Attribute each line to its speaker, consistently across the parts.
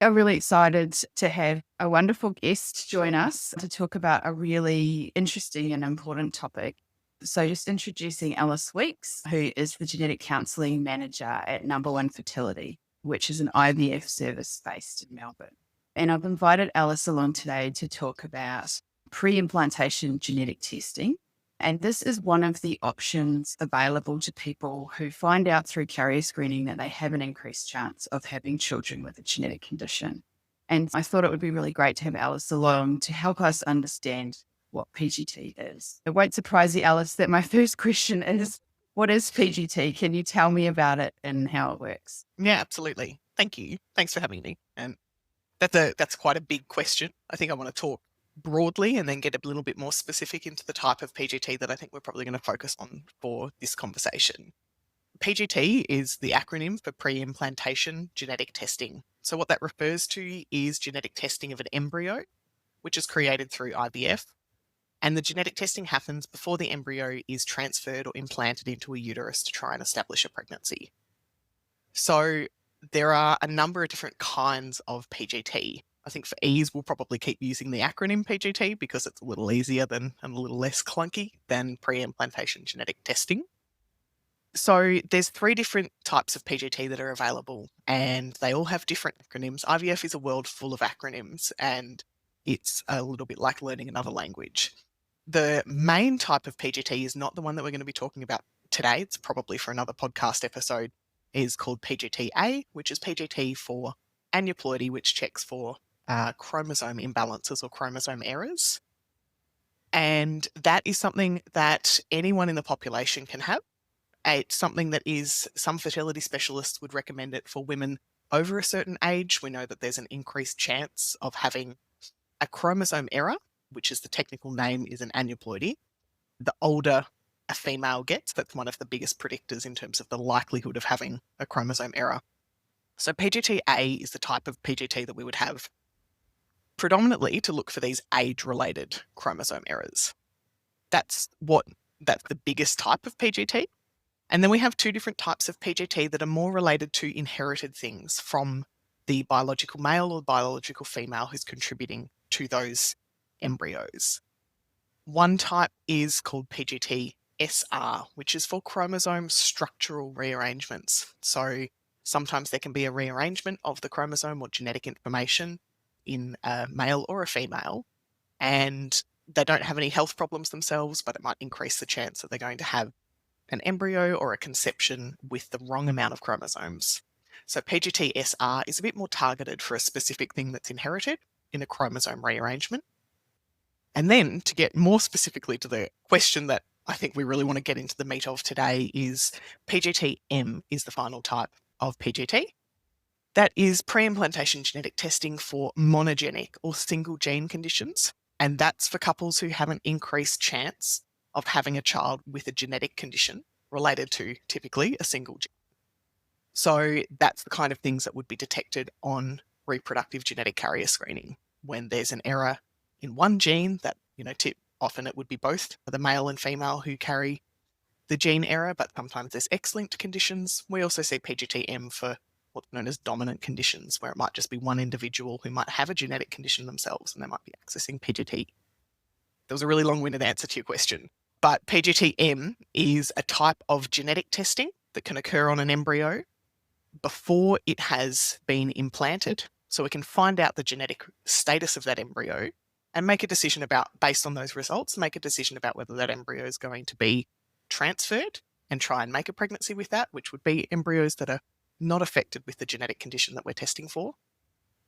Speaker 1: I'm really excited to have a wonderful guest join us to talk about a really interesting and important topic. So, just introducing Alice Weeks, who is the Genetic Counselling Manager at No.1 Fertility, which is an IVF service based in Melbourne. And I've invited Alice along today to talk about pre-implantation genetic testing. And this is one of the options available to people who find out through carrier screening that they have an increased chance of having children with a genetic condition. And I thought it would be really great to have Alice along to help us understand what PGT is. It won't surprise you, Alice, that my first question is, what is PGT? Can you tell me about it and how it works?
Speaker 2: Yeah, absolutely. Thank you. Thanks for having me. And that's quite a big question. I think I want to talk broadly and then get a little bit more specific into the type of PGT that I think we're probably going to focus on for this conversation. PGT is the acronym for pre-implantation genetic testing. So what that refers to is genetic testing of an embryo, which is created through IVF. And the genetic testing happens before the embryo is transferred or implanted into a uterus to try and establish a pregnancy. So there are a number of different kinds of PGT. I think for ease, we'll probably keep using the acronym PGT because it's a little easier and a little less clunky than pre-implantation genetic testing. So there's 3 different types of PGT that are available, and they all have different acronyms. IVF is a world full of acronyms, and it's a little bit like learning another language. The main type of PGT is not the one that we're going to be talking about today. It's probably for another podcast episode. Is called PGT-A, which is PGT for aneuploidy, which checks for chromosome imbalances or chromosome errors. And that is something that anyone in the population can have. It's something that some fertility specialists would recommend it for women over a certain age. We know that there's an increased chance of having a chromosome error, which is the technical name is an aneuploidy. The older a female gets, that's one of the biggest predictors in terms of the likelihood of having a chromosome error. So PGT-A is the type of PGT that we would have predominantly to look for these age-related chromosome errors. That's the biggest type of PGT. And then we have 2 different types of PGT that are more related to inherited things from the biological male or biological female who's contributing to those embryos. One type is called PGT-SR, which is for chromosome structural rearrangements. So sometimes there can be a rearrangement of the chromosome or genetic information in a male or a female, and they don't have any health problems themselves, but it might increase the chance that they're going to have an embryo or a conception with the wrong amount of chromosomes. So PGT-SR is a bit more targeted for a specific thing that's inherited in a chromosome rearrangement. And then to get more specifically to the question that I think we really want to get into the meat of today is PGT-M is the final type of PGT. That is pre-implantation genetic testing for monogenic or single gene conditions. And that's for couples who have an increased chance of having a child with a genetic condition related to typically a single gene. So that's the kind of things that would be detected on reproductive genetic carrier screening when there's an error in one gene that, often it would be both the male and female who carry the gene error, but sometimes there's X-linked conditions. We also see PGT-M for what's known as dominant conditions, where it might just be one individual who might have a genetic condition themselves and they might be accessing PGT. That was a really long-winded answer to your question. But PGT-M is a type of genetic testing that can occur on an embryo before it has been implanted. So we can find out the genetic status of that embryo and make a decision based on those results, make a decision about whether that embryo is going to be transferred and try and make a pregnancy with that, which would be embryos that are not affected with the genetic condition that we're testing for.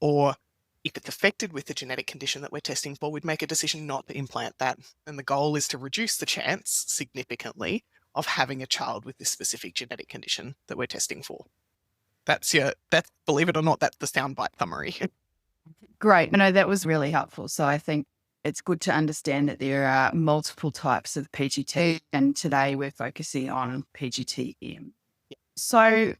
Speaker 2: Or if it's affected with the genetic condition that we're testing for, we'd make a decision not to implant that. And the goal is to reduce the chance significantly of having a child with this specific genetic condition that we're testing for. Believe it or not, that's the soundbite summary.
Speaker 1: Great. No, that was really helpful. So I think it's good to understand that there are multiple types of PGT, and today we're focusing on PGT-M.
Speaker 2: Yeah.
Speaker 1: So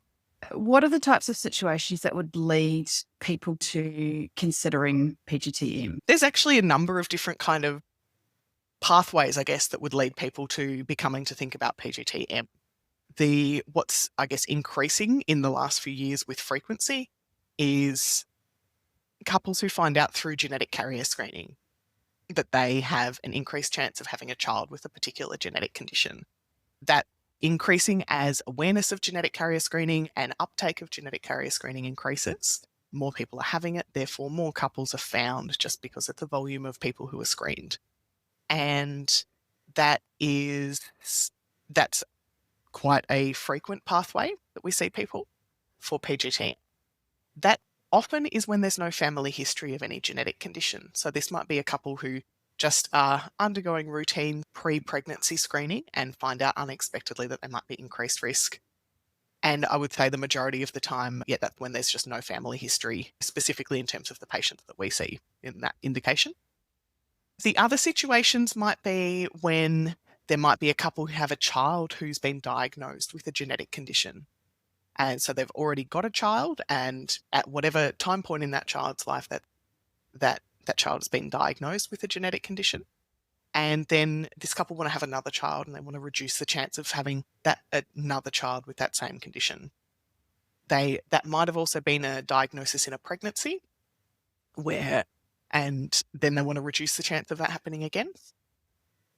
Speaker 1: what are the types of situations that would lead people to considering PGT-M?
Speaker 2: There's actually a number of different kind of pathways, I guess, that would lead people to be coming to think about PGT-M. What's, I guess, increasing in the last few years with frequency is couples who find out through genetic carrier screening that they have an increased chance of having a child with a particular genetic condition. That increasing as awareness of genetic carrier screening and uptake of genetic carrier screening increases, more people are having it, therefore more couples are found just because of the volume of people who are screened. And that's quite a frequent pathway that we see people for PGT. That often is when there's no family history of any genetic condition. So this might be a couple who just are undergoing routine pre-pregnancy screening and find out unexpectedly that they might be increased risk. And I would say the majority of the time, that's when there's just no family history, specifically in terms of the patients that we see in that indication. The other situations might be when there might be a couple who have a child who's been diagnosed with a genetic condition. And so they've already got a child, and at whatever time point in that child's life that child has been diagnosed with a genetic condition. And then this couple want to have another child, and they want to reduce the chance of having another child with that same condition. That might have also been a diagnosis in a pregnancy, and then they want to reduce the chance of that happening again.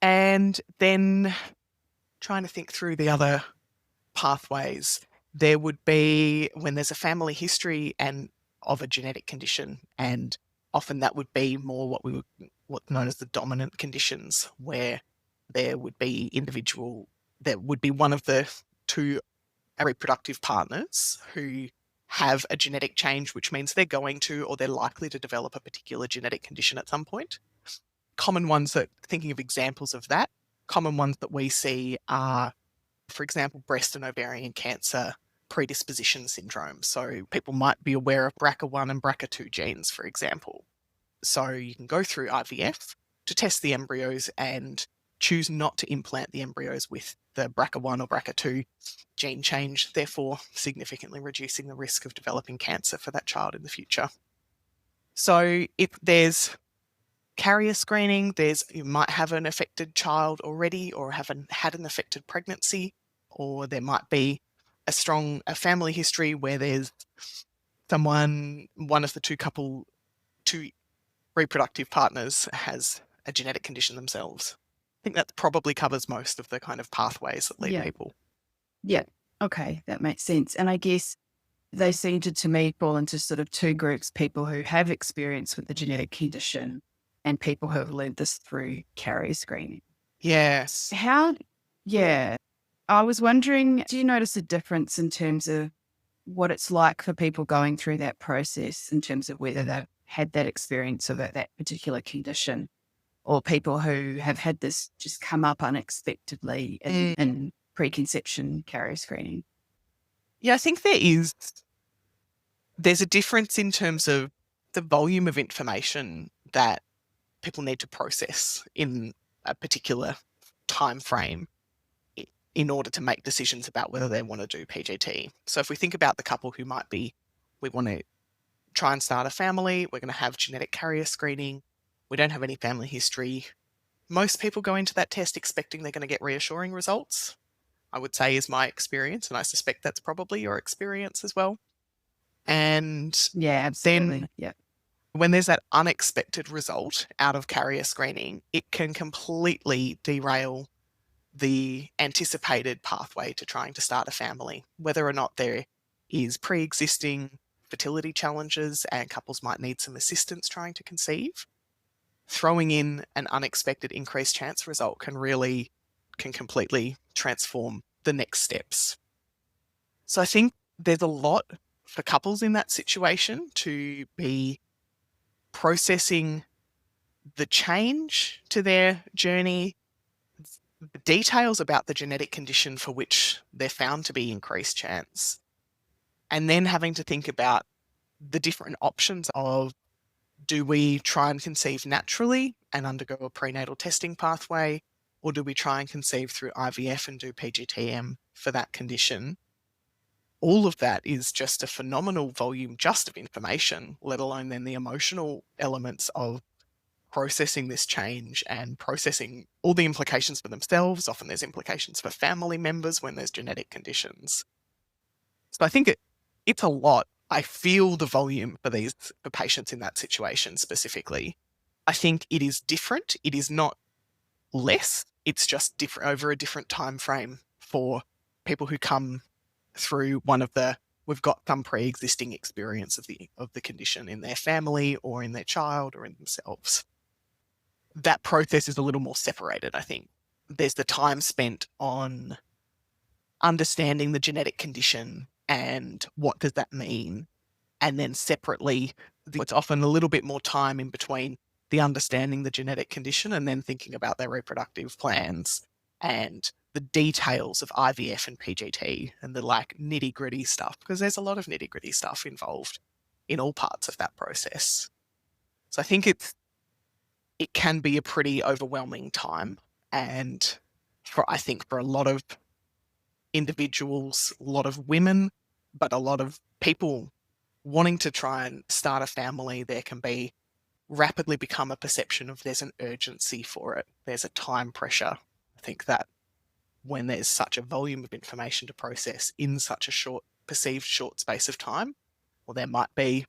Speaker 2: And then trying to think through the other pathways, there would be when there's a family history and of a genetic condition, and often that would be more what's known as the dominant conditions, where there would be one of the two reproductive partners who have a genetic change, which means they're going to or they're likely to develop a particular genetic condition at some point. Common ones thinking of examples of that, common ones that we see are, for example, breast and ovarian cancer predisposition syndrome. So people might be aware of BRCA1 and BRCA2 genes, for example. So you can go through IVF to test the embryos and choose not to implant the embryos with the BRCA1 or BRCA2 gene change, therefore significantly reducing the risk of developing cancer for that child in the future. So if there's carrier screening, you might have an affected child already or haven't had an affected pregnancy, or there might be a family history where there's one of the two reproductive partners has a genetic condition themselves. I think that probably covers most of the kind of pathways that lead people.
Speaker 1: Yeah. Okay, that makes sense. And I guess they seem to me fall into sort of two groups: people who have experience with the genetic condition and people who have learned this through carrier screening.
Speaker 2: Yes.
Speaker 1: I was wondering, do you notice a difference in terms of what it's like for people going through that process, in terms of whether they've had that experience of that particular condition, or people who have had this just come up unexpectedly in preconception carrier screening?
Speaker 2: Yeah, I think there's a difference in terms of the volume of information that people need to process in a particular time frame in order to make decisions about whether they want to do PGT. So if we think about the couple who we want to try and start a family, we're going to have genetic carrier screening, we don't have any family history. Most people go into that test expecting they're going to get reassuring results, I would say is my experience, and I suspect that's probably your experience as well. And
Speaker 1: yeah, absolutely.
Speaker 2: When there's that unexpected result out of carrier screening, it can completely derail the anticipated pathway to trying to start a family, whether or not there is pre-existing fertility challenges and couples might need some assistance trying to conceive. Throwing in an unexpected increased chance result can completely transform the next steps. So I think there's a lot for couples in that situation to be processing the change to their journey, the details about the genetic condition for which they're found to be increased chance, and then having to think about the different options of, do we try and conceive naturally and undergo a prenatal testing pathway, or do we try and conceive through IVF and do PGT-M for that condition? All of that is just a phenomenal volume just of information, let alone then the emotional elements of processing this change and processing all the implications for themselves. Often there's implications for family members when there's genetic conditions. So I think it's a lot I feel the volume for patients in that situation specifically. I think it is different. It is not less. It's just different over a different time frame for people who come through we've got some pre-existing experience of the condition in their family or in their child or in themselves. That process is a little more separated, I think. There's the time spent on understanding the genetic condition and what does that mean. And then separately, it's often a little bit more time in between the understanding the genetic condition and then thinking about their reproductive plans and the details of IVF and PGT and the nitty-gritty stuff, because there's a lot of nitty-gritty stuff involved in all parts of that process. So I think it can be a pretty overwhelming time, and I think for a lot of individuals, a lot of women, but a lot of people wanting to try and start a family, there can be rapidly become a perception of there's an urgency for it. There's a time pressure. I think that when there's such a volume of information to process in such a perceived short space of time, well, there might be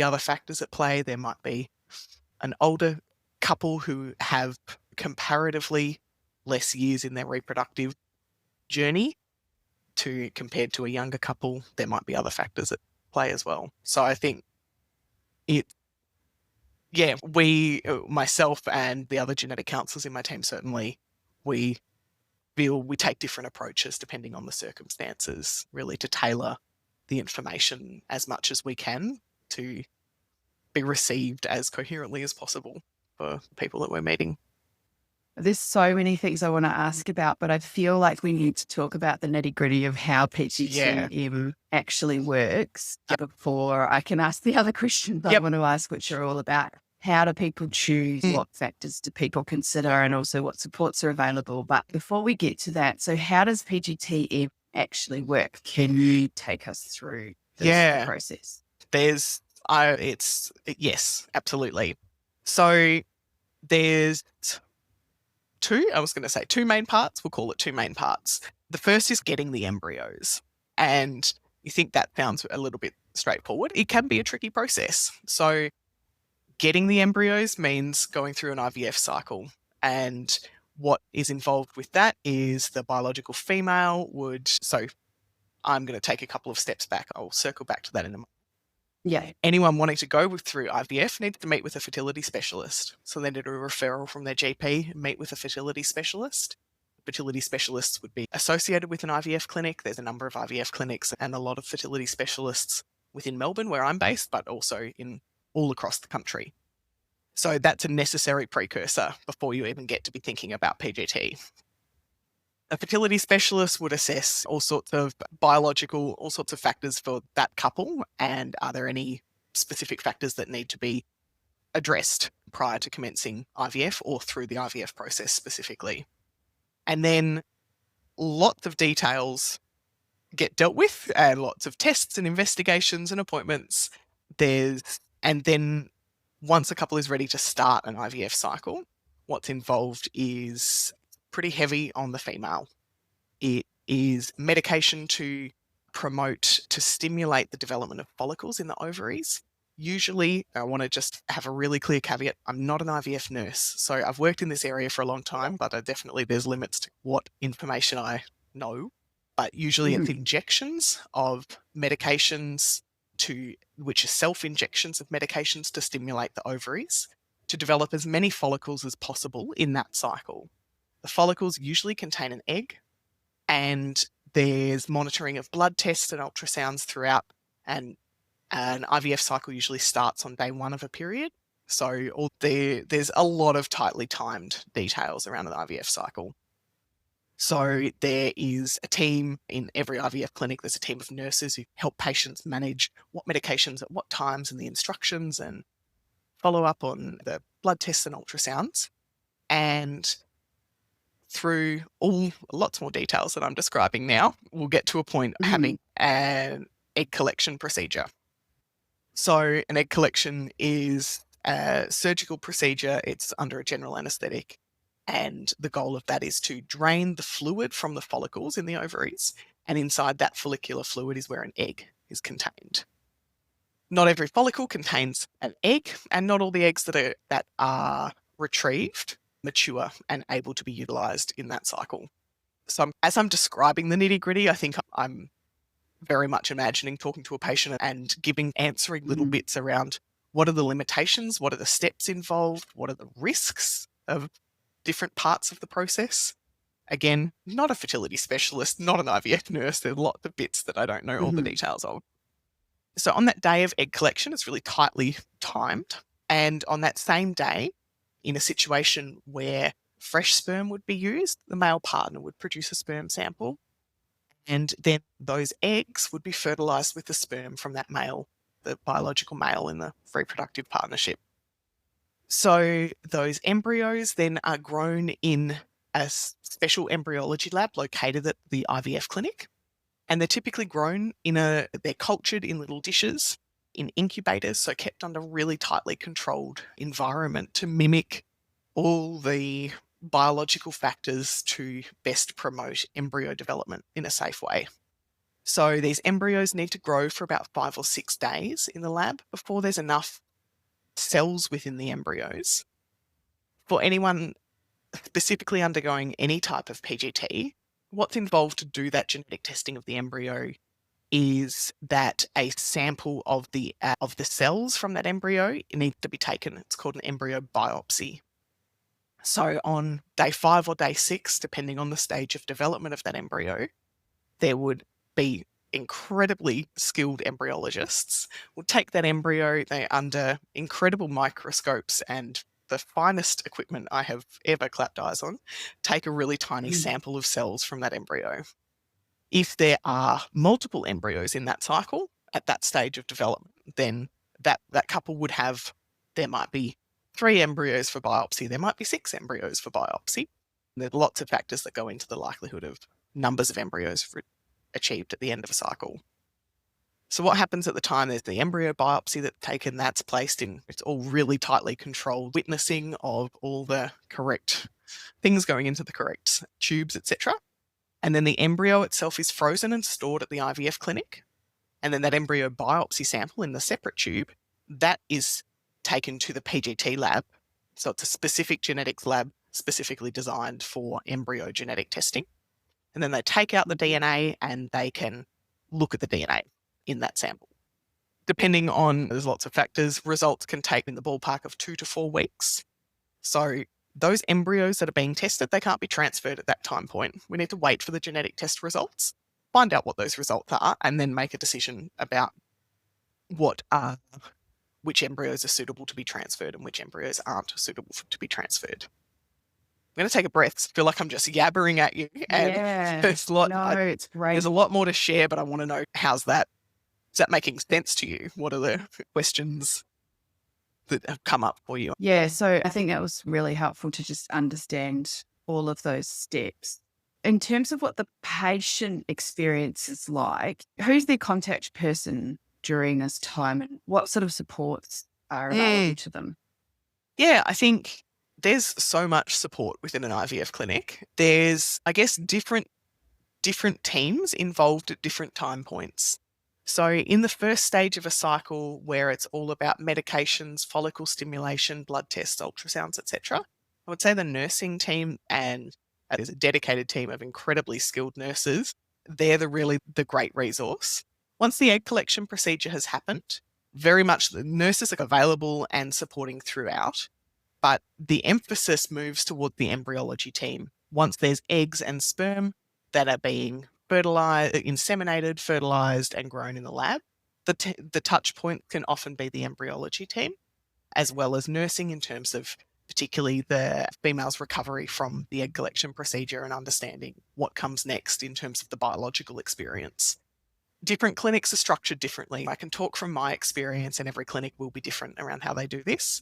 Speaker 2: other factors at play. There might be an older couple who have comparatively less years in their reproductive journey compared to a younger couple. There might be other factors at play as well. So I think myself and the other genetic counsellors in my team, certainly, we feel we take different approaches depending on the circumstances, really, to tailor the information as much as we can to be received as coherently as possible for people that we're meeting.
Speaker 1: There's so many things I want to ask about, but I feel like we need to talk about the nitty-gritty of how PGT-M actually works before I can ask the other questions I want to ask, which are all about how do people choose, what factors do people consider, and also what supports are available. But before we get to that, so how does PGT-M actually work? Can you take us through the process?
Speaker 2: Yes, absolutely. So there's two main parts. We'll call it two main parts. The first is getting the embryos. And you think that sounds a little bit straightforward. It can be a tricky process. So getting the embryos means going through an IVF cycle. And what is involved with that is the biological female so I'm going to take a couple of steps back. I'll circle back to that in a moment.
Speaker 1: Yeah.
Speaker 2: Anyone wanting to go through IVF needs to meet with a fertility specialist. So they need a referral from their GP and meet with a fertility specialist. Fertility specialists would be associated with an IVF clinic. There's a number of IVF clinics and a lot of fertility specialists within Melbourne, where I'm based, but also in all across the country. So that's a necessary precursor before you even get to be thinking about PGT. A fertility specialist would assess all sorts of factors for that couple, and are there any specific factors that need to be addressed prior to commencing IVF or through the IVF process specifically. And then lots of details get dealt with, and lots of tests and investigations and appointments. And then once a couple is ready to start an IVF cycle, what's involved is pretty heavy on the female. It is medication to stimulate the development of follicles in the ovaries. Usually, I want to just have a really clear caveat. I'm not an IVF nurse, so I've worked in this area for a long time, but there's limits to what information I know. But usually it's injections of medications which are self-injections of medications to stimulate the ovaries to develop as many follicles as possible in that cycle. The follicles usually contain an egg, and there's monitoring of blood tests and ultrasounds throughout, and an IVF cycle usually starts on day 1 of a period. So there's a lot of tightly timed details around an IVF cycle. So there is a team in every IVF clinic. There's a team of nurses who help patients manage what medications at what times and the instructions, and follow up on the blood tests and ultrasounds. And through lots more details that I'm describing now, we'll get to a point having an egg collection procedure. So an egg collection is a surgical procedure. It's under a general anaesthetic. And the goal of that is to drain the fluid from the follicles in the ovaries. And inside that follicular fluid is where an egg is contained. Not every follicle contains an egg, and not all the eggs that are retrieved mature and able to be utilised in that cycle. So as I'm describing the nitty-gritty, I think I'm very much imagining talking to a patient and answering little bits around what are the limitations, what are the steps involved, what are the risks of different parts of the process. Again, not a fertility specialist, not an IVF nurse. There's lots of bits that I don't know all the details of. So on that day of egg collection, it's really tightly timed. And on that same day, in a situation where fresh sperm would be used, the male partner would produce a sperm sample. And then those eggs would be fertilized with the sperm from that male, the biological male in the reproductive partnership. So those embryos then are grown in a special embryology lab located at the IVF clinic. And they're typically grown they're cultured in little dishes, in incubators, so kept under really tightly controlled environment to mimic all the biological factors to best promote embryo development in a safe way. So these embryos need to grow for about 5 or 6 days in the lab before there's enough cells within the embryos. For anyone specifically undergoing any type of PGT, what's involved to do that genetic testing of the embryo is that a sample of the cells from that embryo needs to be taken. It's called an embryo biopsy. So on day 5 or day 6, depending on the stage of development of that embryo, there would be incredibly skilled embryologists would take that embryo, they under incredible microscopes and the finest equipment I have ever clapped eyes on, take a really tiny sample of cells from that embryo. If there are multiple embryos in that cycle at that stage of development, then that couple would have, there might be 3 embryos for biopsy, there might be 6 embryos for biopsy. There are lots of factors that go into the likelihood of numbers of embryos achieved at the end of a cycle. So what happens at the time, there's the embryo biopsy that's taken, that's placed in, it's all really tightly controlled, witnessing of all the correct things going into the correct tubes, etc. And then the embryo itself is frozen and stored at the IVF clinic. And then that embryo biopsy sample in the separate tube, that is taken to the PGT lab. So it's a specific genetics lab specifically designed for embryo genetic testing. And then they take out the DNA and they can look at the DNA in that sample. Depending on, there's lots of factors, results can take in the ballpark of 2 to 4 weeks. So those embryos that are being tested, they can't be transferred at that time point. We need to wait for the genetic test results, find out what those results are, and then make a decision about which embryos are suitable to be transferred and which embryos aren't suitable to be transferred. I'm going to take a breath. I feel like I'm just yabbering at you. And
Speaker 1: it's great.
Speaker 2: There's a lot more to share, but I want to know, how's that? Is that making sense to you? What are the questions that have come up for you?
Speaker 1: Yeah, so I think that was really helpful to just understand all of those steps. In terms of what the patient experience is like, who's their contact person during this time and what sort of supports are available to them?
Speaker 2: Yeah, I think there's so much support within an IVF clinic. There's, I guess, different teams involved at different time points. So in the first stage of a cycle where it's all about medications, follicle stimulation, blood tests, ultrasounds, etc., I would say the nursing team, and there's a dedicated team of incredibly skilled nurses, they're really the great resource. Once the egg collection procedure has happened, very much the nurses are available and supporting throughout, but the emphasis moves toward the embryology team. Once there's eggs and sperm that are being inseminated, fertilized, and grown in the lab, the touch point can often be the embryology team, as well as nursing in terms of particularly the female's recovery from the egg collection procedure and understanding what comes next in terms of the biological experience. Different clinics are structured differently. I can talk from my experience, and every clinic will be different around how they do this.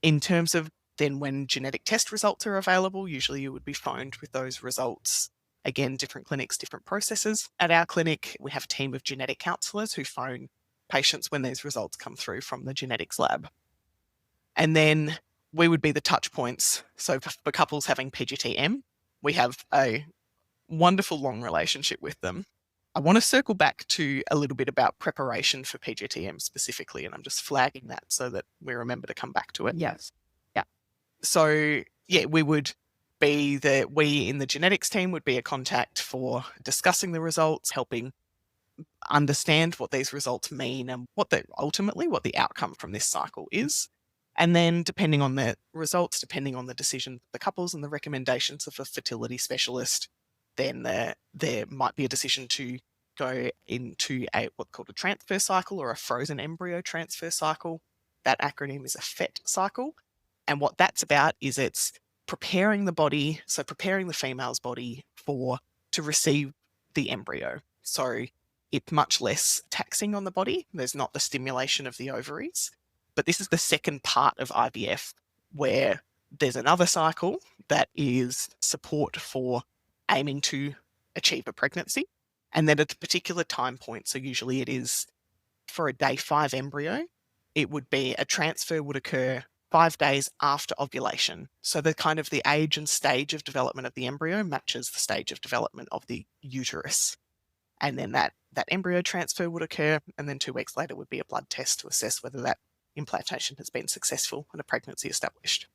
Speaker 2: In terms of then when genetic test results are available, usually you would be phoned with those results. Again, different clinics, different processes. At our clinic, we have a team of genetic counsellors who phone patients when these results come through from the genetics lab. And then we would be the touch points. So for couples having PGT-M, we have a wonderful long relationship with them. I want to circle back to a little bit about preparation for PGT-M specifically, and I'm just flagging that so that we remember to come back to it.
Speaker 1: Yes.
Speaker 2: So yeah, we in the genetics team would be a contact for discussing the results, helping understand what these results mean and what the outcome from this cycle is. And then depending on the results, depending on the decision of the couples and the recommendations of a fertility specialist, then there might be a decision to go into what's called a transfer cycle or a frozen embryo transfer cycle. That acronym is a FET cycle. And what that's about is it's preparing the body, so preparing the female's body to receive the embryo. So it's much less taxing on the body. There's not the stimulation of the ovaries. But this is the second part of IVF, where there's another cycle that is support for aiming to achieve a pregnancy. And then at a particular time point, so usually it is for a day 5 embryo, it would be a transfer would occur 5 days after ovulation. So the age and stage of development of the embryo matches the stage of development of the uterus. And then that embryo transfer would occur, and then 2 weeks later would be a blood test to assess whether that implantation has been successful and a pregnancy established.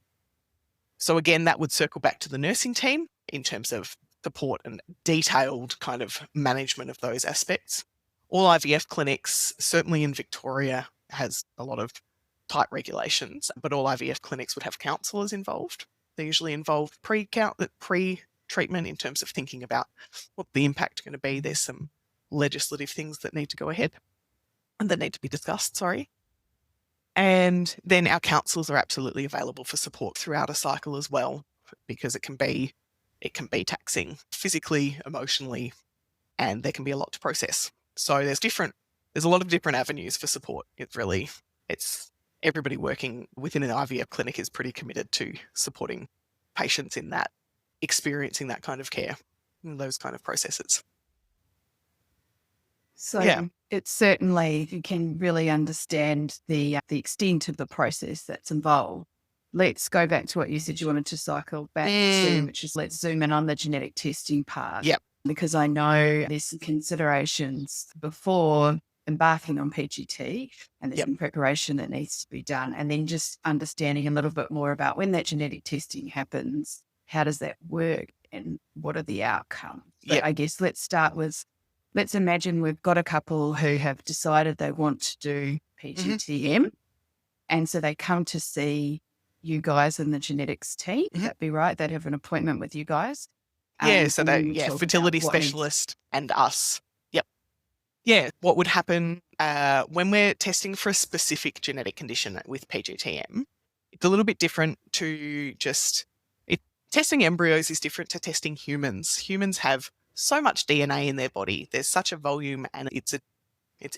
Speaker 2: So again, that would circle back to the nursing team in terms of support and detailed kind of management of those aspects. All IVF clinics, certainly in Victoria, has a lot of tight regulations, but all IVF clinics would have counsellors involved. They usually involve pre-treatment in terms of thinking about what the impact is going to be. There's some legislative things that need to go ahead and that need to be discussed, And then our counsellors are absolutely available for support throughout a cycle as well, because it can be taxing physically, emotionally, and there can be a lot to process. So there's a lot of different avenues for support. It's everybody working within an IVF clinic is pretty committed to supporting patients in that, experiencing that kind of care and those kind of processes.
Speaker 1: So it's certainly, you can really understand the extent of the process that's involved. Let's go back to what you said you wanted to cycle back to, which is let's zoom in on the genetic testing part.
Speaker 2: Yep.
Speaker 1: Because I know there's some considerations before embarking on PGT, and there's some preparation that needs to be done. And then just understanding a little bit more about when that genetic testing happens, how does that work and what are the outcomes? But I guess let's imagine we've got a couple who have decided they want to do PGT-M. And so they come to see you guys in the genetics team. That'd be right. They'd have an appointment with you guys.
Speaker 2: Fertility specialist and us. Yeah, what would happen when we're testing for a specific genetic condition with PGT-M, it's a little bit different to testing embryos is different to testing humans. Humans have so much DNA in their body. There's such a volume, and it's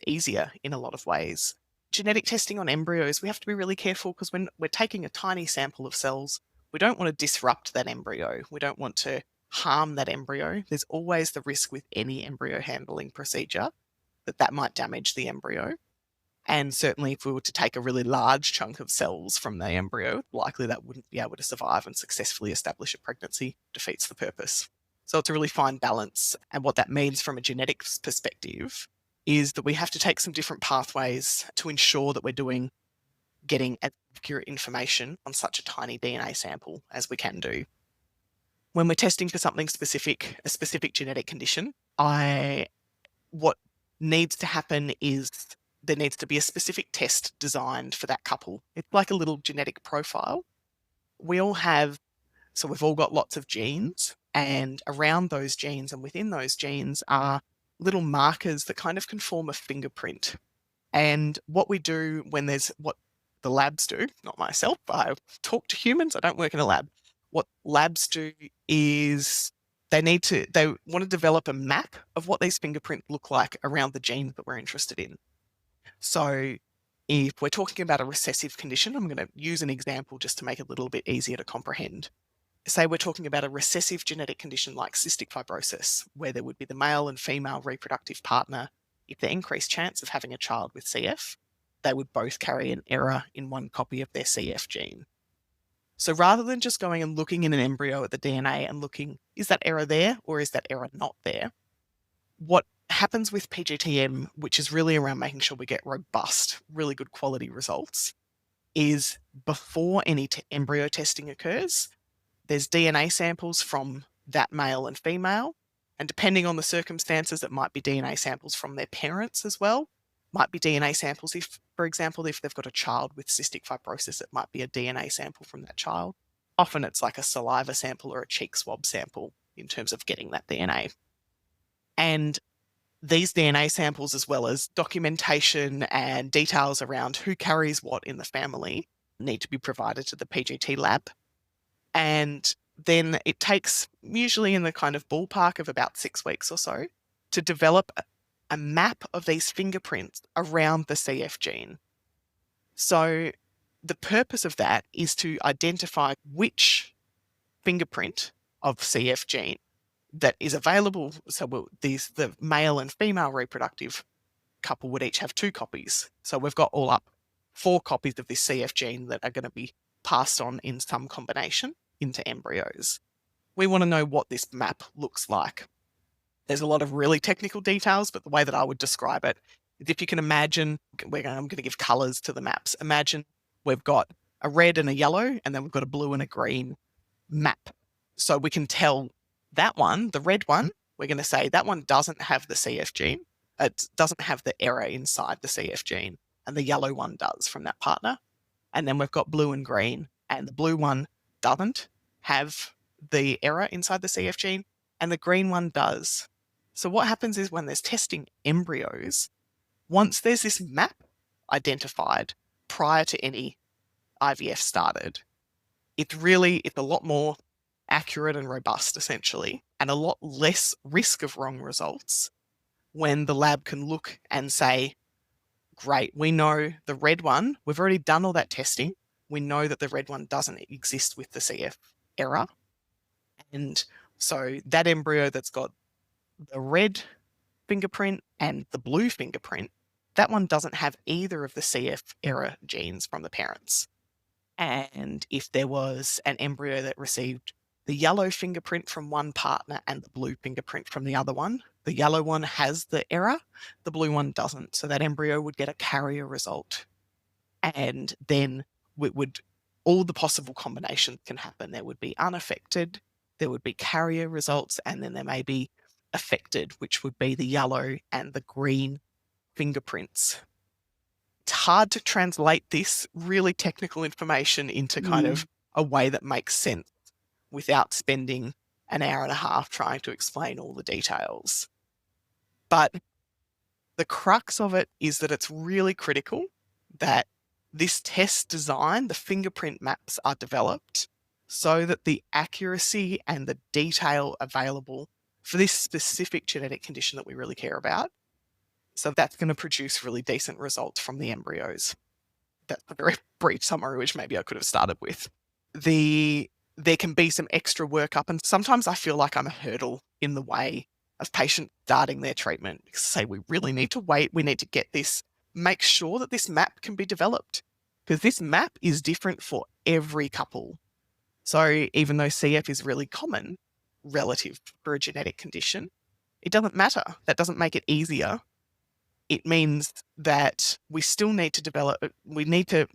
Speaker 2: easier in a lot of ways. Genetic testing on embryos, we have to be really careful because when we're taking a tiny sample of cells, we don't want to disrupt that embryo. We don't want to harm that embryo. There's always the risk with any embryo handling procedure that might damage the embryo. And certainly if we were to take a really large chunk of cells from the embryo, likely that wouldn't be able to survive and successfully establish a pregnancy, defeats the purpose. So it's a really fine balance. And what that means from a genetics perspective is that we have to take some different pathways to ensure that we're getting accurate information on such a tiny DNA sample as we can do. When we're testing for something specific, a specific genetic condition, what needs to happen is there needs to be a specific test designed for that couple. It's like a little genetic profile. We've all got lots of genes, and around those genes and within those genes are little markers that kind of can form a fingerprint. And what we do what the labs do, not myself, I talk to humans, I don't work in a lab. What labs do is they want to develop a map of what these fingerprints look like around the genes that we're interested in. So if we're talking about a recessive condition, I'm going to use an example just to make it a little bit easier to comprehend. Say we're talking about a recessive genetic condition like cystic fibrosis, where there would be the male and female reproductive partner. If the increased chance of having a child with CF, they would both carry an error in one copy of their CF gene. So rather than just going and looking in an embryo at the DNA and looking, is that error there or is that error not there? What happens with PGT-M, which is really around making sure we get robust, really good quality results, is before any embryo testing occurs, there's DNA samples from that male and female. And depending on the circumstances, it might be DNA samples from their parents as well. Might be DNA samples if, for example, if they've got a child with cystic fibrosis, it might be a DNA sample from that child. Often it's like a saliva sample or a cheek swab sample in terms of getting that DNA. And these DNA samples, as well as documentation and details around who carries what in the family, need to be provided to the PGT lab. And then it takes, usually in the kind of ballpark of about 6 weeks or so, to develop a map of these fingerprints around the CF gene. So the purpose of that is to identify which fingerprint of CF gene that is available. So the male and female reproductive couple would each have 2 copies. So we've got all up 4 copies of this CF gene that are going to be passed on in some combination into embryos. We want to know what this map looks like. There's a lot of really technical details, but the way that I would describe it is, if you can imagine, I'm going to give colours to the maps. Imagine we've got a red and a yellow, and then we've got a blue and a green map. So we can tell that one, the red one, we're going to say that one doesn't have the CF gene. It doesn't have the error inside the CF gene, and the yellow one does from that partner. And then we've got blue and green, and the blue one doesn't have the error inside the CF gene, and the green one does. So what happens is, when there's testing embryos, once there's this map identified prior to any IVF started, it's a lot more accurate and robust, essentially, and a lot less risk of wrong results when the lab can look and say, great, we know the red one, we've already done all that testing, we know that the red one doesn't exist with the CF error. And so that embryo that's got the red fingerprint and the blue fingerprint, that one doesn't have either of the CF error genes from the parents. And if there was an embryo that received the yellow fingerprint from one partner and the blue fingerprint from the other one, the yellow one has the error, the blue one doesn't. So that embryo would get a carrier result. And then all the possible combinations can happen. There would be unaffected, there would be carrier results, and then there may be affected, which would be the yellow and the green fingerprints. It's hard to translate this really technical information into kind of a way that makes sense without spending an hour and a half trying to explain all the details. But the crux of it is that it's really critical that this test design, the fingerprint maps, are developed so that the accuracy and the detail available for this specific genetic condition that we really care about, so that's going to produce really decent results from the embryos. That's a very brief summary, which maybe I could have started with. There can be some extra work up, and sometimes I feel like I'm a hurdle in the way of patients starting their treatment. Say, we really need to wait, we need to get this, make sure that this map can be developed, because this map is different for every couple. So even though CF is really common relative for a genetic condition, it doesn't matter. That doesn't make it easier. It means that we still need to we need to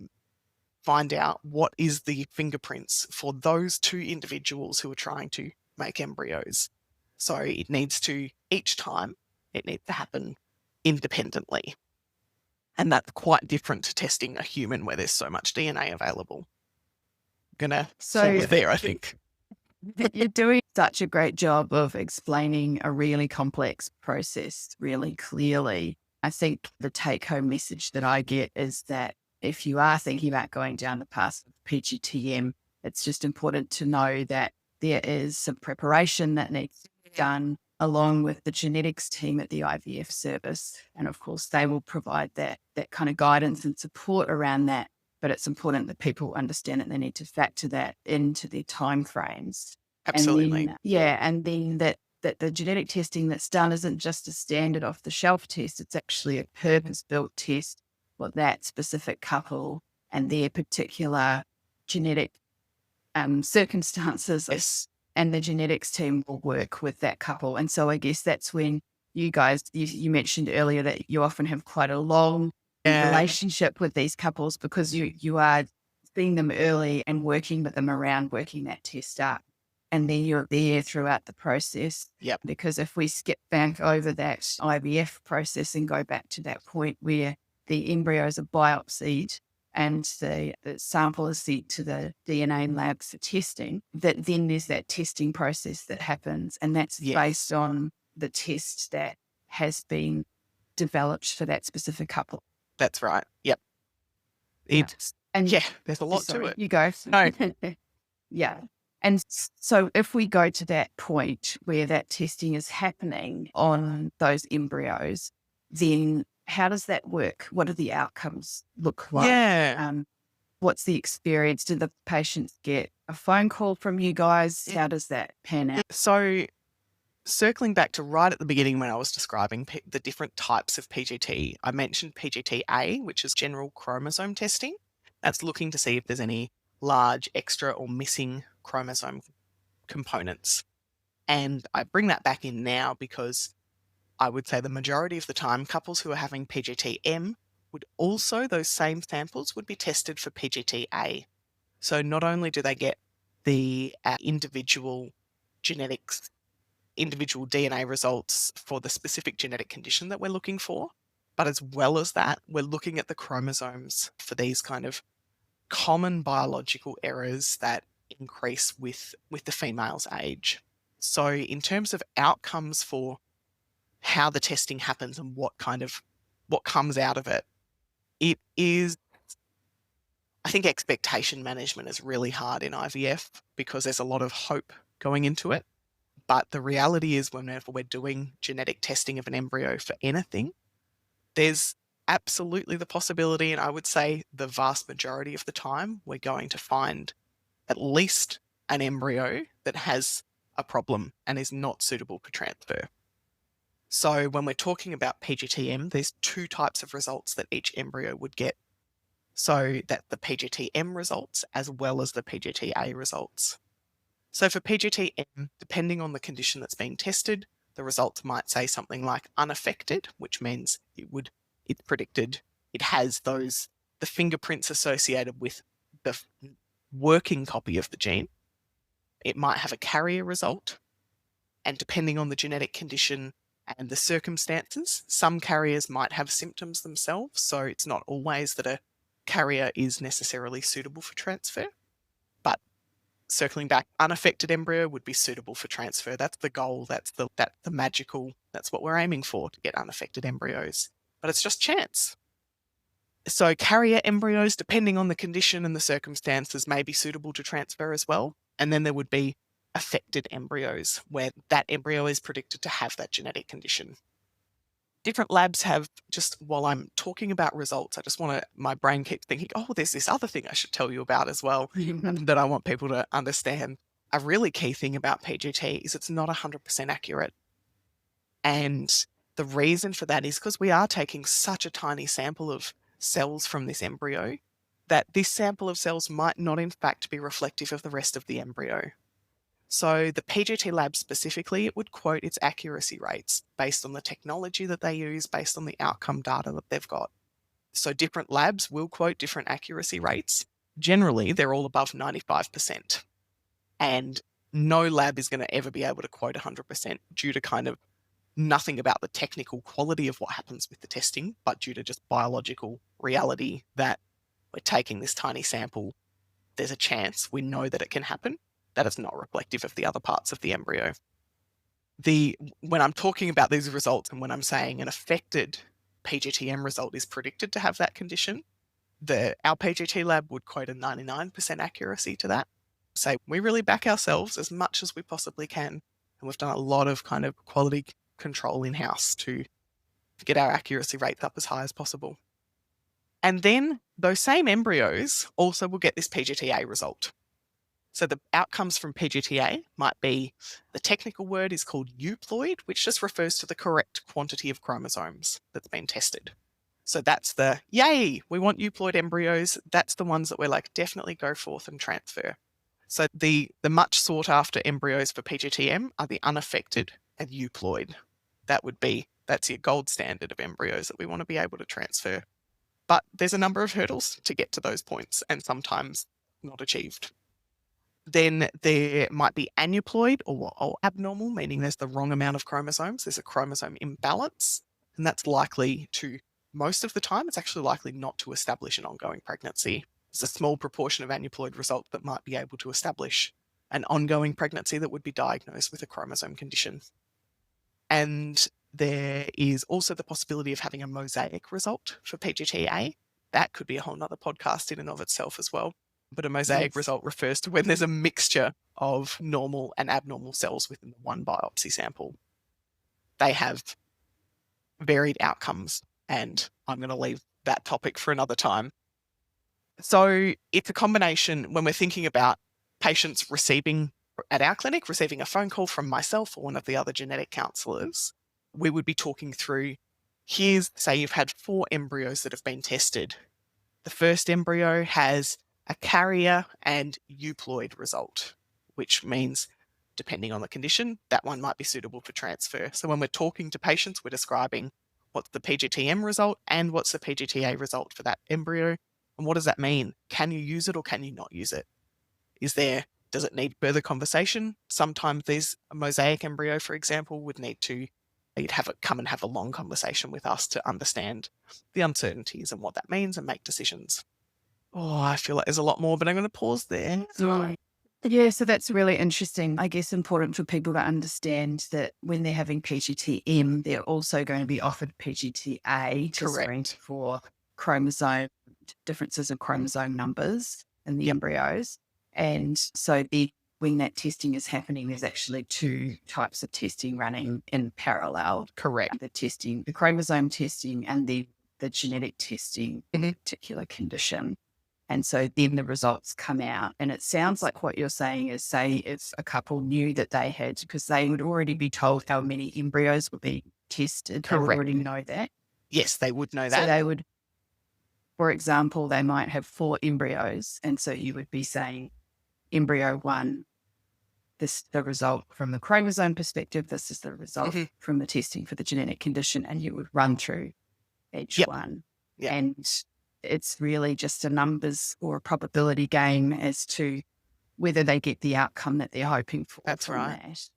Speaker 2: find out what is the fingerprints for those 2 individuals who are trying to make embryos. So it needs to, each time, it needs to happen independently. And that's quite different to testing a human where there's so much DNA available. Gonna pause there, I think.
Speaker 1: You're doing such a great job of explaining a really complex process really clearly. I think the take-home message that I get is that if you are thinking about going down the path of PGT-M, it's just important to know that there is some preparation that needs to be done along with the genetics team at the IVF service. And of course, they will provide that kind of guidance and support around that. But it's important that people understand that they need to factor that into their timeframes.
Speaker 2: Absolutely.
Speaker 1: And then that the genetic testing that's done isn't just a standard off-the-shelf test. It's actually a purpose-built test for that specific couple and their particular genetic circumstances.
Speaker 2: Yes.
Speaker 1: And the genetics team will work with that couple. And so I guess that's when you guys, you mentioned earlier that you often have quite a long relationship with these couples because you are seeing them early and working with them around working that test up. And then you're there throughout the process.
Speaker 2: Yep.
Speaker 1: Because if we skip back over that IVF process and go back to that point where the embryos are biopsied and the sample is sent to the DNA labs for testing, that then there's that testing process that happens. And that's based on the test that has been developed for that specific couple.
Speaker 2: That's right. Yep. It's, there's a lot to it.
Speaker 1: You go.
Speaker 2: No.
Speaker 1: Yeah. And so if we go to that point where that testing is happening on those embryos, then how does that work? What do the outcomes look like?
Speaker 2: Yeah.
Speaker 1: What's the experience? Do the patients get a phone call from you guys? How does that pan out?
Speaker 2: So circling back to right at the beginning when I was describing the different types of PGT, I mentioned PGT-A, which is general chromosome testing. That's looking to see if there's any large extra or missing chromosome components. And I bring that back in now because I would say the majority of the time, couples who are having PGT-M would also, those same samples would be tested for PGT-A. So not only do they get the individual DNA results for the specific genetic condition that we're looking for, but as well as that, we're looking at the chromosomes for these kind of common biological errors that increase with the female's age. So in terms of outcomes for how the testing happens and what comes out of it, it is, I think expectation management is really hard in IVF because there's a lot of hope going into it. But the reality is whenever we're doing genetic testing of an embryo for anything, there's absolutely the possibility, and I would say the vast majority of the time, we're going to find at least an embryo that has a problem and is not suitable for transfer. So when we're talking about PGT-M, there's two types of results that each embryo would get. So that the PGT-M results as well as the PGT-A results. So for PGT-M, depending on the condition that's being tested, the results might say something like unaffected, which means it's predicted it has the fingerprints associated with the working copy of the gene. It might have a carrier result, and depending on the genetic condition and the circumstances, some carriers might have symptoms themselves, so it's not always that a carrier is necessarily suitable for transfer. But circling back, unaffected embryo would be suitable for transfer. That's the goal, that's the magical, that's what we're aiming for, to get unaffected embryos. But it's just chance. So carrier embryos, depending on the condition and the circumstances, may be suitable to transfer as well. And then there would be affected embryos, where that embryo is predicted to have that genetic condition. Different labs have, just while I'm talking about results, my brain keeps thinking, oh, there's this other thing I should tell you about as well that I want people to understand. A really key thing about PGT is it's not 100% accurate. And the reason for that is because we are taking such a tiny sample of cells from this embryo that this sample of cells might not in fact be reflective of the rest of the embryo. So the PGT lab specifically, it would quote its accuracy rates based on the technology that they use, based on the outcome data that they've got. So different labs will quote different accuracy rates. Generally, they're all above 95%. And no lab is going to ever be able to quote 100% due to kind of nothing about the technical quality of what happens with the testing, but due to just biological reality that we're taking this tiny sample, there's a chance, we know that it can happen, that it's not reflective of the other parts of the embryo. When I'm talking about these results and when I'm saying an affected PGT-M result is predicted to have that condition, our PGT lab would quote a 99% accuracy to that. Say, we really back ourselves as much as we possibly can. And we've done a lot of kind of quality control in-house to get our accuracy rates up as high as possible. And then those same embryos also will get this PGT-A result. So the outcomes from PGT-A might be, the technical word is called euploid, which just refers to the correct quantity of chromosomes that's been tested. So that's the, yay, we want euploid embryos. That's the ones that we're like, definitely go forth and transfer. So the much sought after embryos for PGT-M are the unaffected and euploid. that's your gold standard of embryos that we want to be able to transfer. But there's a number of hurdles to get to those points, and sometimes not achieved. Then there might be aneuploid or abnormal, meaning there's the wrong amount of chromosomes. There's a chromosome imbalance, and that's likely to, most of the time, it's actually likely not to establish an ongoing pregnancy. There's a small proportion of aneuploid results that might be able to establish an ongoing pregnancy that would be diagnosed with a chromosome condition. And there is also the possibility of having a mosaic result for PGT-A. That could be a whole nother podcast in and of itself as well. But a mosaic result refers to when there's a mixture of normal and abnormal cells within the one biopsy sample. They have varied outcomes, and I'm going to leave that topic for another time. So it's a combination when we're thinking about patients at our clinic, receiving a phone call from myself or one of the other genetic counsellors. We would be talking through, say you've had 4 embryos that have been tested. The first embryo has a carrier and euploid result, which means, depending on the condition, that one might be suitable for transfer. So when we're talking to patients, we're describing what's the PGT-M result and what's the PGT-A result for that embryo. And what does that mean? Can you use it or can you not use it? Does it need further conversation? Sometimes a mosaic embryo, for example, you'd have it come and have a long conversation with us to understand the uncertainties and what that means and make decisions. Oh, I feel like there's a lot more, but I'm going to pause there.
Speaker 1: Yeah, so that's really interesting. I guess important for people to understand that when they're having PGT-M, they're also going to be offered PGT-A to screen for chromosome differences in chromosome numbers in the embryos. And so when that testing is happening, there's actually 2 types of testing running in parallel.
Speaker 2: Correct.
Speaker 1: The chromosome testing and the genetic testing in a particular condition. And so then the results come out. And it sounds like what you're saying is, say, if a couple knew that they had, because they would already be told how many embryos would be tested. Correct. They would already know that.
Speaker 2: Yes, they would know that.
Speaker 1: So they would, for example, they might have 4 embryos. And so you would be saying, embryo 1, this is the result from the chromosome perspective. This is the result from the testing for the genetic condition. And you would run through each one. Yep. And it's really just a numbers or a probability game as to whether they get the outcome that they're hoping for.
Speaker 2: That's right.
Speaker 1: That.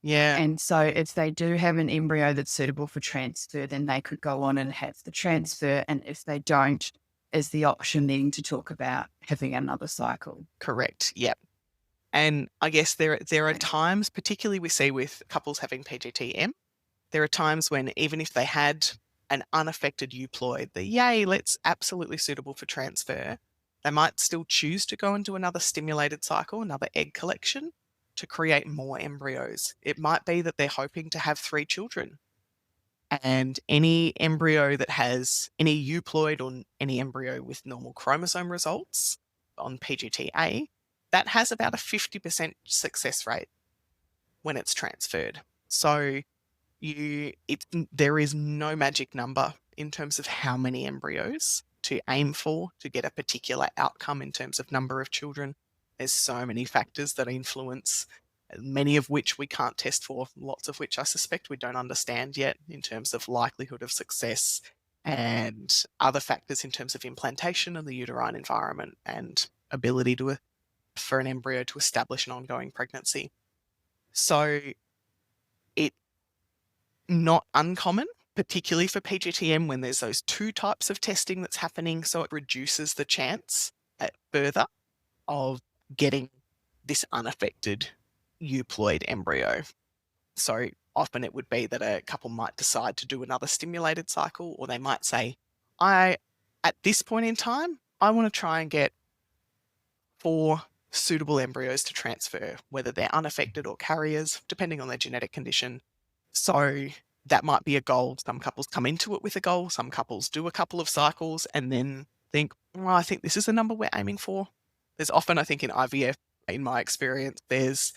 Speaker 2: Yeah.
Speaker 1: And so if they do have an embryo that's suitable for transfer, then they could go on and have the transfer. And if they don't, is the option then to talk about having another cycle.
Speaker 2: Correct. Yep. And I guess there are times, particularly we see with couples having PGT-M, there are times when even if they had an unaffected euploid, that's absolutely suitable for transfer, they might still choose to go and do another stimulated cycle, another egg collection, to create more embryos. It might be that they're hoping to have 3 children. And any embryo that has any euploid or any embryo with normal chromosome results on PGT-A, that has about a 50% success rate when it's transferred. So there is no magic number in terms of how many embryos to aim for to get a particular outcome in terms of number of children. There's so many factors that influence, many of which we can't test for, lots of which I suspect we don't understand yet in terms of likelihood of success and other factors in terms of implantation of the uterine environment and ability for an embryo to establish an ongoing pregnancy. So it's not uncommon, particularly for PGT-M, when there's those 2 types of testing that's happening, so it reduces the chance further of getting this unaffected euploid embryo. So often it would be that a couple might decide to do another stimulated cycle, or they might say, at this point in time, I want to try and get 4 suitable embryos to transfer, whether they're unaffected or carriers, depending on their genetic condition. So that might be a goal. Some couples come into it with a goal. Some couples do a couple of cycles and then think, well, I think this is the number we're aiming for. There's often, I think in IVF, in my experience, there's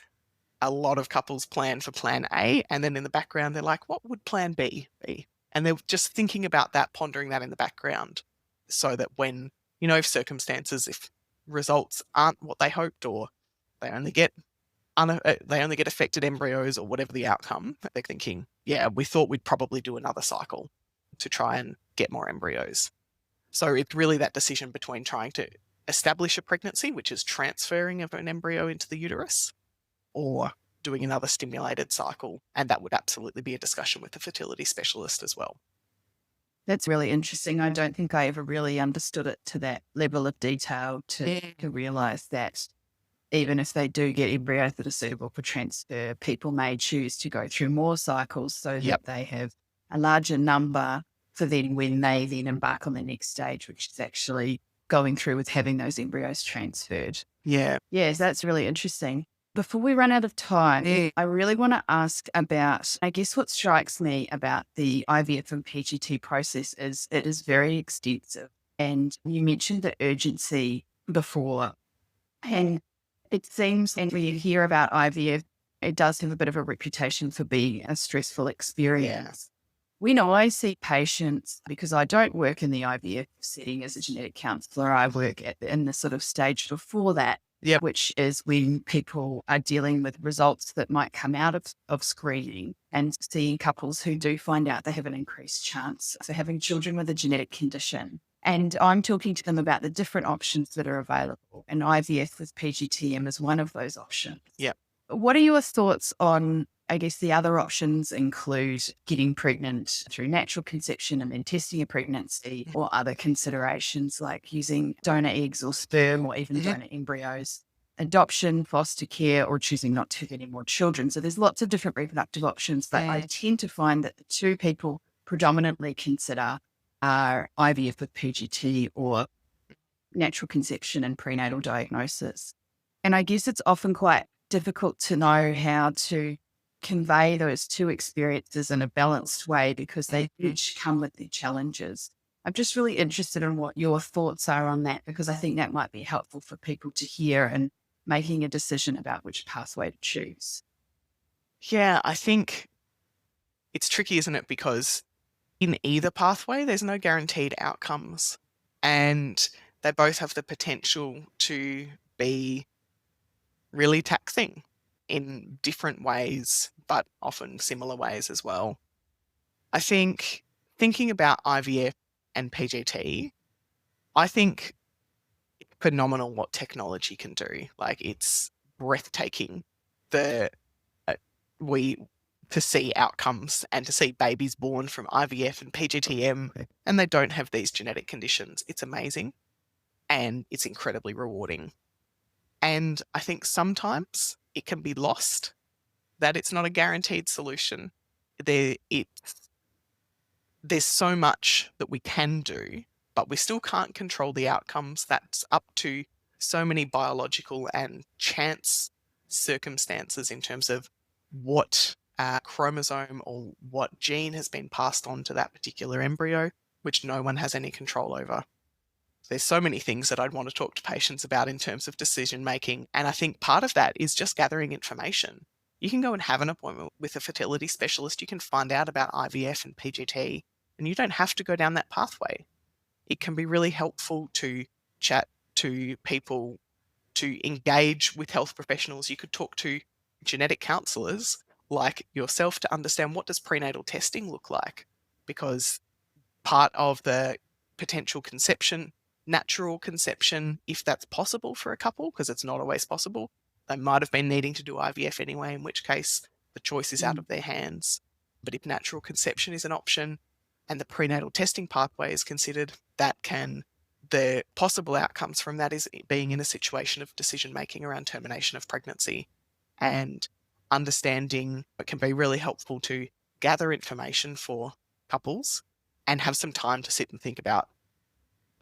Speaker 2: a lot of couples plan for plan A, and then in the background, they're like, what would plan B be? And they're just thinking about that, pondering that in the background, so that when, if results aren't what they hoped, or they only get they only get affected embryos or whatever the outcome, they're thinking, yeah, we thought we'd probably do another cycle to try and get more embryos. So it's really that decision between trying to establish a pregnancy, which is transferring of an embryo into the uterus, or doing another stimulated cycle. And that would absolutely be a discussion with the fertility specialist as well.
Speaker 1: That's really interesting. I don't think I ever really understood it to that level of detail to realize that even if they do get embryos that are suitable for transfer, people may choose to go through more cycles so that they have a larger number for then when they then embark on the next stage, which is actually going through with having those embryos transferred.
Speaker 2: Yeah.
Speaker 1: Yes, that's really interesting. Before we run out of time, I really want to ask about, I guess what strikes me about the IVF and PGT process is it is very extensive. And you mentioned the urgency before. And it seems when you hear about IVF, it does have a bit of a reputation for being a stressful experience. When I see patients, because I don't work in the IVF setting as a genetic counsellor, I work in the sort of stage before that, which is when people are dealing with results that might come out of screening and seeing couples who do find out they have an increased chance for having children with a genetic condition. And I'm talking to them about the different options that are available. And IVF with PGT-M is one of those options.
Speaker 2: Yeah.
Speaker 1: What are your thoughts on, I guess, the other options include getting pregnant through natural conception and then testing a pregnancy, or other considerations like using donor eggs or sperm or even donor embryos, adoption, foster care, or choosing not to have any more children. So there's lots of different reproductive options, but I tend to find that the two people predominantly consider are IVF with PGT or natural conception and prenatal diagnosis. And I guess it's often quite difficult to know how to convey those two experiences in a balanced way because they each come with their challenges. I'm just really interested in what your thoughts are on that, because I think that might be helpful for people to hear and making a decision about which pathway to choose.
Speaker 2: Yeah, I think it's tricky, isn't it? Because in either pathway, there's no guaranteed outcomes, and they both have the potential to be really taxing in different ways, but often similar ways as well. I think thinking about IVF and PGT, I think it's phenomenal what technology can do. Like, it's breathtaking to see outcomes and to see babies born from IVF and PGT-M, and they don't have these genetic conditions. It's amazing, and it's incredibly rewarding. And I think sometimes it can be lost that it's not a guaranteed solution. There's so much that we can do, but we still can't control the outcomes. That's up to so many biological and chance circumstances in terms of what chromosome or what gene has been passed on to that particular embryo, which no one has any control over. There's so many things that I'd want to talk to patients about in terms of decision making. And I think part of that is just gathering information. You can go and have an appointment with a fertility specialist. You can find out about IVF and PGT, and you don't have to go down that pathway. It can be really helpful to chat to people, to engage with health professionals. You could talk to genetic counsellors like yourself to understand, what does prenatal testing look like? Because part of the potential conception, natural conception, if that's possible for a couple, because it's not always possible, they might have been needing to do IVF anyway, in which case the choice is out of their hands. But if natural conception is an option and the prenatal testing pathway is considered, the possible outcomes from that is being in a situation of decision making around termination of pregnancy, and understanding it can be really helpful to gather information for couples and have some time to sit and think about,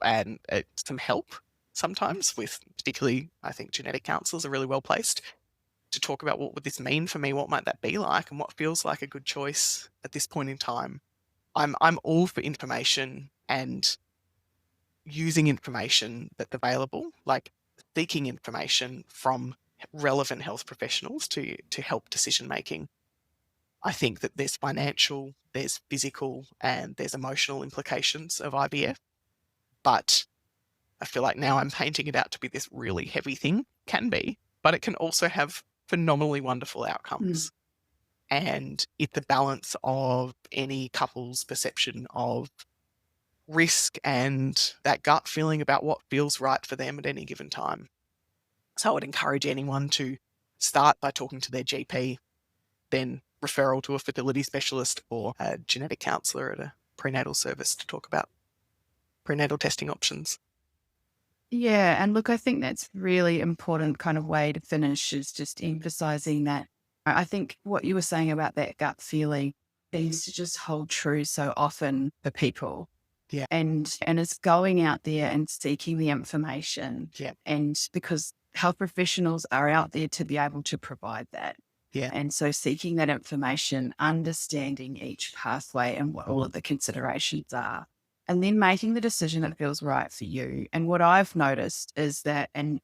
Speaker 2: and some help sometimes with, particularly, I think genetic counsellors are really well placed to talk about, what would this mean for me? What might that be like? And what feels like a good choice at this point in time? I'm all for information and using information that's available, like seeking information from relevant health professionals to help decision making. I think that there's financial, there's physical, and there's emotional implications of IVF, but I feel like now I'm painting it out to be this really heavy thing. Can be, but it can also have phenomenally wonderful outcomes. And it's a balance of any couple's perception of risk and that gut feeling about what feels right for them at any given time. So I would encourage anyone to start by talking to their GP, then referral to a fertility specialist or a genetic counsellor at a prenatal service to talk about prenatal testing options.
Speaker 1: Yeah. And look, I think that's really important kind of way to finish is just emphasizing that. I think what you were saying about that gut feeling seems to just hold true so often for people.
Speaker 2: Yeah.
Speaker 1: And it's going out there and seeking the information.
Speaker 2: Yeah.
Speaker 1: And because health professionals are out there to be able to provide that.
Speaker 2: Yeah.
Speaker 1: And so seeking that information, understanding each pathway and what all of the considerations are, and then making the decision that feels right for you. And what I've noticed is that, and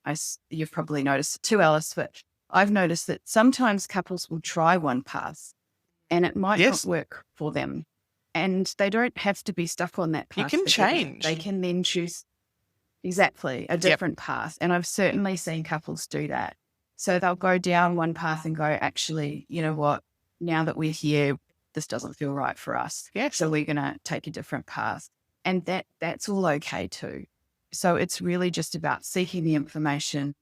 Speaker 1: you've probably noticed it too, Alice, but I've noticed that sometimes couples will try one path and it might
Speaker 2: Yes.
Speaker 1: not work for them. And they don't have to be stuck on that path.
Speaker 2: You can change.
Speaker 1: They can then choose exactly a different path. And I've certainly seen couples do that. So they'll go down one path and go, actually, you know what, now that we're here, this doesn't feel right for us.
Speaker 2: Yes.
Speaker 1: So we're going to take a different path. And that's all okay too. So it's really just about seeking the information,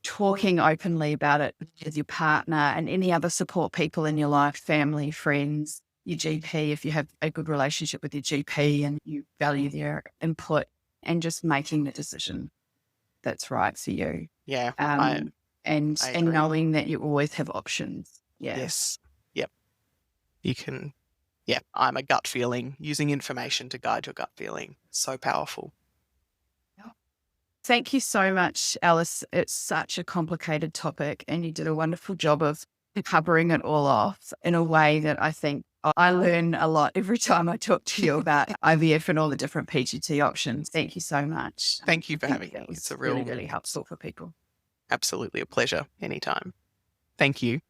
Speaker 1: talking openly about it with your partner and any other support people in your life, family, friends, your GP, if you have a good relationship with your GP and you value their input, and just making the decision that's right for you.
Speaker 2: Yeah.
Speaker 1: And
Speaker 2: agree.
Speaker 1: knowing that you always have options. Yeah.
Speaker 2: Yes. Yep. You can. Yeah. I'm a gut feeling. Using information to guide your gut feeling. So powerful.
Speaker 1: Thank you so much, Alice. It's such a complicated topic and you did a wonderful job of covering it all off in a way that I think I learn a lot every time I talk to you about IVF and all the different PGT options. Thank you so much.
Speaker 2: Thank you for having me. It's a
Speaker 1: really helpful for people.
Speaker 2: Absolutely a pleasure anytime. Thank you.